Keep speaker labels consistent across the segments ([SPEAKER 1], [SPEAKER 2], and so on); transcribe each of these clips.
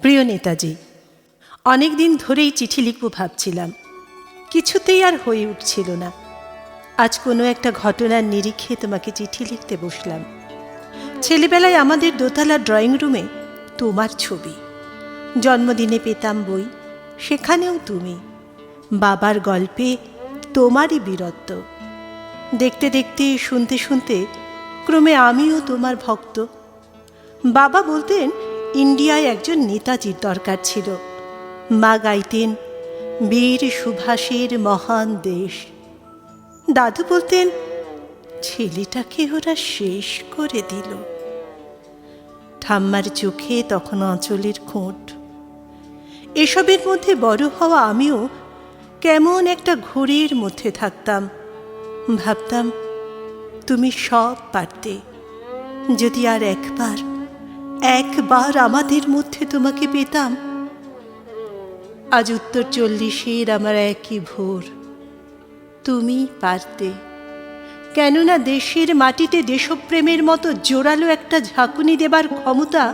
[SPEAKER 1] প্রিয় নেতাজি, অনেক দিন ধরেই চিঠি লিখব ভাবছিলাম, কিছুতেই আর হয়ে উঠছিল না। আজ কোনো একটা ঘটনার নিরিখে তোমাকে চিঠি লিখতে বসলাম। ছেলেবেলায় আমাদের দোতলা ড্রয়িং রুমে তোমার ছবি, জন্মদিনে পেতাম বই, সেখানেও তুমি, বাবার গল্পে তোমারই বীরত্ব। দেখতে দেখতে, শুনতে শুনতে ক্রমে আমিও তোমার ভক্ত। বাবা বলতেন ইন্ডিয়ায় একজন নেতাজির দরকার ছিল। মা গাইতেন বীর সুভাষের মহান দেশ। দাদু বলতেন ছেলেটাকে ওরা শেষ করে দিল। ঠাম্মার চোখে তখন আঁচলের খোঁট। এসবের মধ্যে বড় হওয়া আমিও কেমন একটা ঘুড়ির মধ্যে থাকতাম। ভাবতাম তুমি সব পারতে, যদি আর একবার আমাদের মধ্যে তোমাকে পেতাম। আজ উত্তর 40-এর আমার একই ভোর। তুমি পারতে, কেননা দেশের মাটিতে দেশপ্রেমের মতো জোরালো একটা ঝাঁকুনি দেবার ক্ষমতা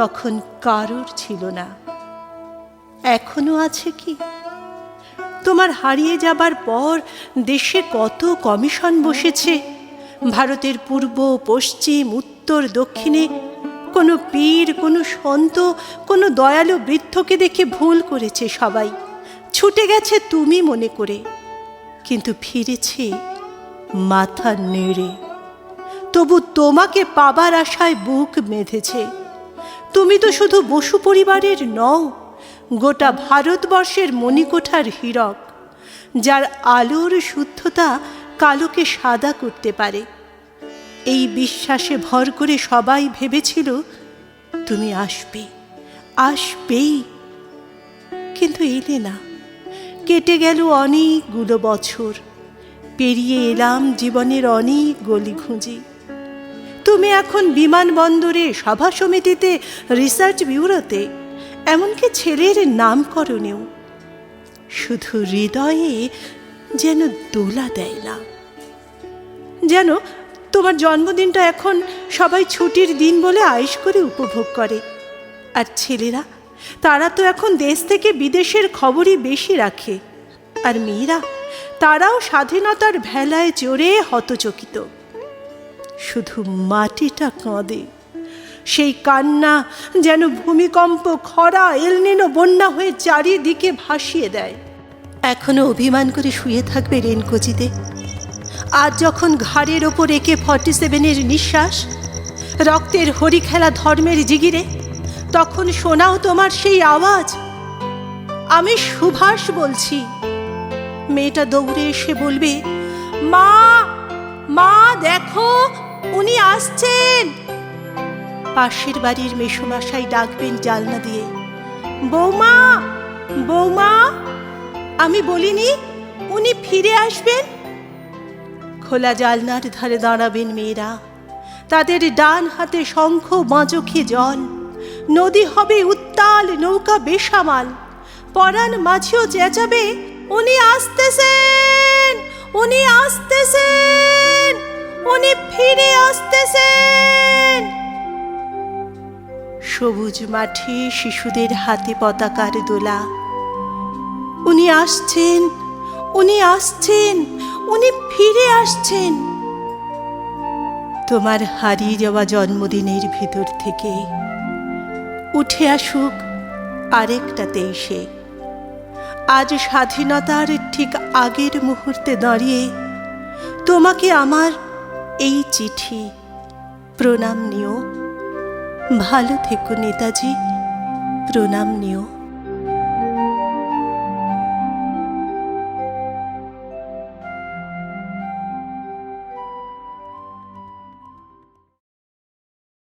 [SPEAKER 1] তখন কারোর ছিল না। এখনো আছে কি? তোমার হারিয়ে যাবার পর দেশে কত কমিশন বসেছে। ভারতের পূর্ব, পশ্চিম, উত্তর, দক্ষিণে কোনো পীর, কোনো সন্ত, কোনো দয়ালু বৃদ্ধকে দেখে ভুল করেছে সবাই, ছুটে গেছে তুমি মনে করে, কিন্তু ফিরেছে মাথা নেড়ে। তবু তোমাকে পাবার আশায় বুক বেঁধেছে। তুমি তো শুধু বসু পরিবারের নও, গোটা ভারতবর্ষের মণিকোঠার হীরক, যার আলোর শুদ্ধতা কালোকে সাদা করতে পারে। এই বিশ্বাসে ভর করে সবাই ভেবেছিল তুমি আসবেই, কিন্তু এলে না। কেটে গেল অনেকগুলো বছর, পেরিয়ে এলাম জীবনের অনেক গলি খুঁজি। তুমি এখন বিমানবন্দরে, সভা সমিতিতে, রিসার্চ ব্যুরোতে, এমনকি ছেলের নামকরণেও। শুধু হৃদয়ে যেন দোলা দেয় না। যেন তোমার জন্মদিনটা এখন সবাই ছুটির দিন বলে আয়েশ করে উপভোগ করে। আর ছেলেরা, তারা তো এখন দেশ থেকে বিদেশের খবরই বেশি রাখে। আর মেয়েরা, তারাও স্বাধীনতার ভেলায় চড়ে হতচকিত। শুধু মাটিটা কাঁদে। সেই কান্না যেন ভূমিকম্প, খরা, এলনিনো, বন্যা হয়ে চারিদিকে ভাসিয়ে দেয়। এখনো অভিমান করে শুয়ে থাকবে রেনকোচিতে। আজ যখন ঘাড়ের ওপর AK-47-এর নিঃশ্বাস, রক্তের হরিখেলা ধর্মের জিগিরে, তখন শোনাও তোমার সেই আওয়াজ, আমি সুভাষ বলছি। মেয়েটা দৌড়ে এসে বলবে, মা মা দেখো, উনি আসছেন। পাশের বাড়ির মেসোমশাই ডাকবেন জানলা দিয়ে, বৌমা বৌমা, আমি বলিনি উনি ফিরে আসবেন? খোলা জানলার ধারে দাঁড়াবেন মেয়েরা, তাদের ডান হাতে শঙ্খ, বাঁচোখে জল। নদী হবে উত্তাল, নৌকা বেসামাল। পরাণ মাঝিও চেঁচাবে, উনি আসতেছেন, উনি আসতেছেন, উনি ফিরে আসতেছেন। সবুজ মাঠে শিশুদের হাতে পতাকার দোলা। উনি আসছেন, উনি আসছেন, উনি ফিরে আসছেন। তোমার হারিয়ে যাওয়া জন্মদিনের ভিতর থেকে উঠে আসুক আরেকটা 23-এ। আজ স্বাধীনতার ঠিক আগের মুহূর্তে দাঁড়িয়ে তোমাকে আমার এই চিঠি, প্রণাম নিও। ভালো থেকো নেতাজি, প্রণাম নিও।